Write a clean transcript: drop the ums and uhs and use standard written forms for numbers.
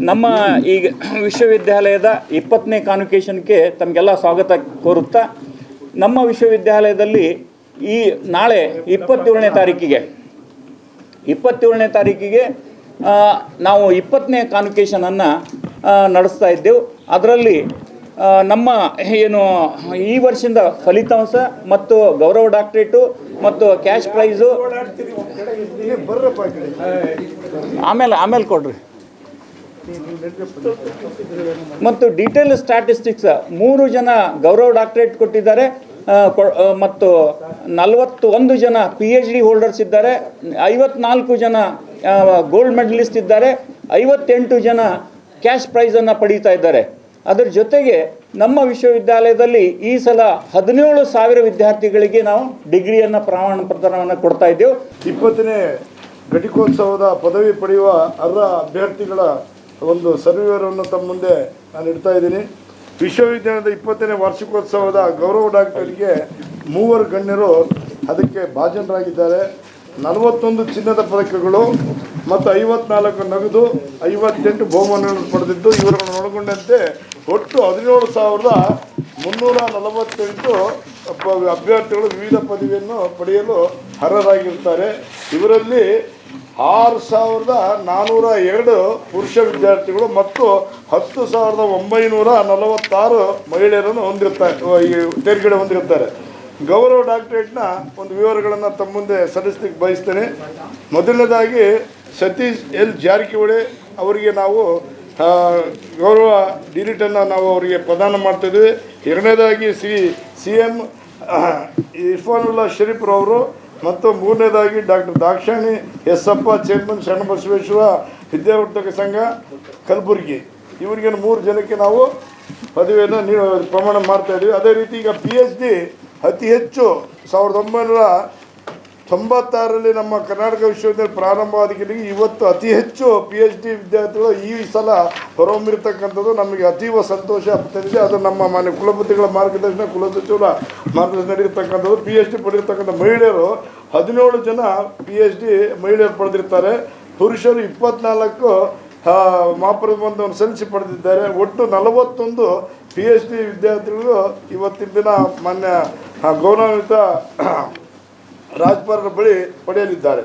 ನಮ್ಮ ಈಗ ವಿಶ್ವವಿದ್ಯಾಲಯದ 20ನೇ ಕಾನ್ವೊಕೇಷನ್ಗೆ ತಮಗೆಲ್ಲ ಸ್ವಾಗತ ಕೋರುತ್ತಾ, ನಮ್ಮ ವಿಶ್ವವಿದ್ಯಾಲಯದಲ್ಲಿ ಈ ನಾಳೆ 27ನೇ ತಾರೀಕಿಗೆ ನಾವು 20ನೇ ಕಾನ್ವೊಕೇಷನನ್ನು ನಡೆಸ್ತಾ ಇದ್ದೆವು. ಅದರಲ್ಲಿ ನಮ್ಮ ಏನು ಈ ವರ್ಷದ ಫಲಿತಾಂಶ ಮತ್ತು ಗೌರವ ಡಾಕ್ಟ್ರೇಟು ಮತ್ತು ಕ್ಯಾಶ್ ಪ್ರೈಸು ಆಮೇಲೆ ಕೊಡ್ರಿ ಮತ್ತು ಡೀಟೇಲ್ ಸ್ಟ್ಯಾಟಿಸ್ಟಿಕ್ಸ್ 3 ಜನ ಗೌರವ ಡಾಕ್ಟ್ರೇಟ್ ಕೊಟ್ಟಿದ್ದಾರೆ ಮತ್ತು 41 ಜನ PhD ಹೋಲ್ಡರ್ಸ್ ಇದ್ದಾರೆ, 54 ಜನ ಗೋಲ್ಡ್ ಮೆಡಲಿಸ್ಟ್ ಇದ್ದಾರೆ, 58 ಜನ ಕ್ಯಾಶ್ ಪ್ರೈಸನ್ನು ಪಡೀತಾ ಇದ್ದಾರೆ. ಅದರ ಜೊತೆಗೆ ನಮ್ಮ ವಿಶ್ವವಿದ್ಯಾಲಯದಲ್ಲಿ ಈ ಸಲ 17,000 ವಿದ್ಯಾರ್ಥಿಗಳಿಗೆ ನಾವು ಡಿಗ್ರಿಯನ್ನು ಪ್ರಮಾಣ ಪತ್ರವನ್ನು ಕೊಡ್ತಾ ಇದ್ದೇವೆ. 20ನೇ ಘಟಿಕೋತ್ಸವದ ಪದವಿ ಪಡೆಯುವ ಅರ್ಹ ಅಭ್ಯರ್ಥಿಗಳ ಒಂದು ಸರ್ವೇವನ್ನು ತಮ್ಮ ಮುಂದೆ ನಾನು ಇಡ್ತಾ ಇದ್ದೀನಿ. ವಿಶ್ವವಿದ್ಯಾಲಯದ 20ನೇ ವಾರ್ಷಿಕೋತ್ಸವದ ಗೌರವ ಡಾಕ್ಟರ್ಗೆ 3 ಗಣ್ಯರು ಅದಕ್ಕೆ ಭಾಜನರಾಗಿದ್ದಾರೆ. 41 ಚಿನ್ನದ ಪದಕಗಳು ಮತ್ತು 54 ನಗದು, 58 ಬಹುಮಾನಗಳನ್ನು ಪಡೆದಿದ್ದು ಇವರನ್ನು ಒಳಗೊಂಡಂತೆ ಒಟ್ಟು 17,348 ಅಭ್ಯರ್ಥಿಗಳು ವಿವಿಧ ಪದವಿಯನ್ನು ಪಡೆಯಲು ಅರ್ಹರಾಗಿರ್ತಾರೆ. ಇವರಲ್ಲಿ 6,402 ಪುರುಷ ವಿದ್ಯಾರ್ಥಿಗಳು ಮತ್ತು 10,946 ಮಹಿಳೆಯರನ್ನು ತೇರ್ಗಡೆ ಹೊಂದಿರುತ್ತಾರೆ. ಗೌರವ ಡಾಕ್ಟರೇಟ್ನ ಒಂದು ವಿವರಗಳನ್ನು ತಮ್ಮ ಮುಂದೆ ಸಲ್ಲಿಸಲಿಕ್ಕೆ ಬಯಸ್ತೇನೆ. ಮೊದಲನೇದಾಗಿ ಸತೀಶ್ ಎಲ್ ಜಾರಕಿಹೊಳಿ ಅವರಿಗೆ ನಾವು ಗೌರವ ಡಿಲಿಟನ್ನು ನಾವು ಅವರಿಗೆ ಪ್ರದಾನ ಮಾಡ್ತಾಯಿದ್ವಿ. ಎರಡನೇದಾಗಿ CM ಇರ್ಫಾನುಲ್ಲಾ ಶರೀಫ್ರವರು ಮತ್ತು ಮೂರನೇದಾಗಿ ಡಾಕ್ಟರ್ ದಾಕ್ಷಾಣಿ ಎಸ್ಸಪ್ಪ, ಚೇರ್ಮನ್ ಶರಣಬಸವೇಶ್ವರ ವಿದ್ಯಾವರ್ಧಕ ಸಂಘ ಕಲಬುರಗಿ, ಇವರಿಗೆ 3 ಜನಕ್ಕೆ ನಾವು ಪದವಿಯನ್ನು ಪ್ರಮಾಣ ಮಾಡ್ತಾಯಿದ್ವಿ. ಅದೇ ರೀತಿ ಈಗ PhD ಅತಿ ಹೆಚ್ಚು 1996ರಲ್ಲಿ ನಮ್ಮ ಕರ್ನಾಟಕ ವಿಶ್ವವಿದ್ಯಾಲಯ ಪ್ರಾರಂಭವಾದ ಇವತ್ತು ಅತಿ ಹೆಚ್ಚು PhD ವಿದ್ಯಾರ್ಥಿಗಳು ಈ ಸಲ ಹೊರಹೊಮ್ಮಿರ್ತಕ್ಕಂಥದ್ದು ನಮಗೆ ಅತೀವ ಸಂತೋಷ ತಂದಿದೆ. ಅದು ನಮ್ಮ ಮಾನ್ಯ ಕುಲಪತಿಗಳ ಮಾರ್ಗದರ್ಶನ, ಕುಲಸಚಿವರ ಮಾರ್ಗದರ್ಶನ ನಡೆಯತಕ್ಕಂಥದ್ದು. PhD ಪಡೆದಿರ್ತಕ್ಕಂಥ ಮಹಿಳೆಯರು 17 ಜನ PhD ಮಹಿಳೆಯರು ಪಡೆದಿರ್ತಾರೆ. ಪುರುಷರು 24 ಮಹಾಪ್ರಬಂಧವನ್ನು ಸಲ್ಲಿಸಿ ಪಡೆದಿದ್ದಾರೆ. ಒಟ್ಟು 41 PhD ವಿದ್ಯಾರ್ಥಿಗಳು ಇವತ್ತಿನ ದಿನ ಮಾನ್ಯ ಗೌರವಾನ್ವಿತ ರಾಜ್ಯಪಾಲರ ಬಳಿ ಪಡೆಯಲಿದ್ದಾರೆ.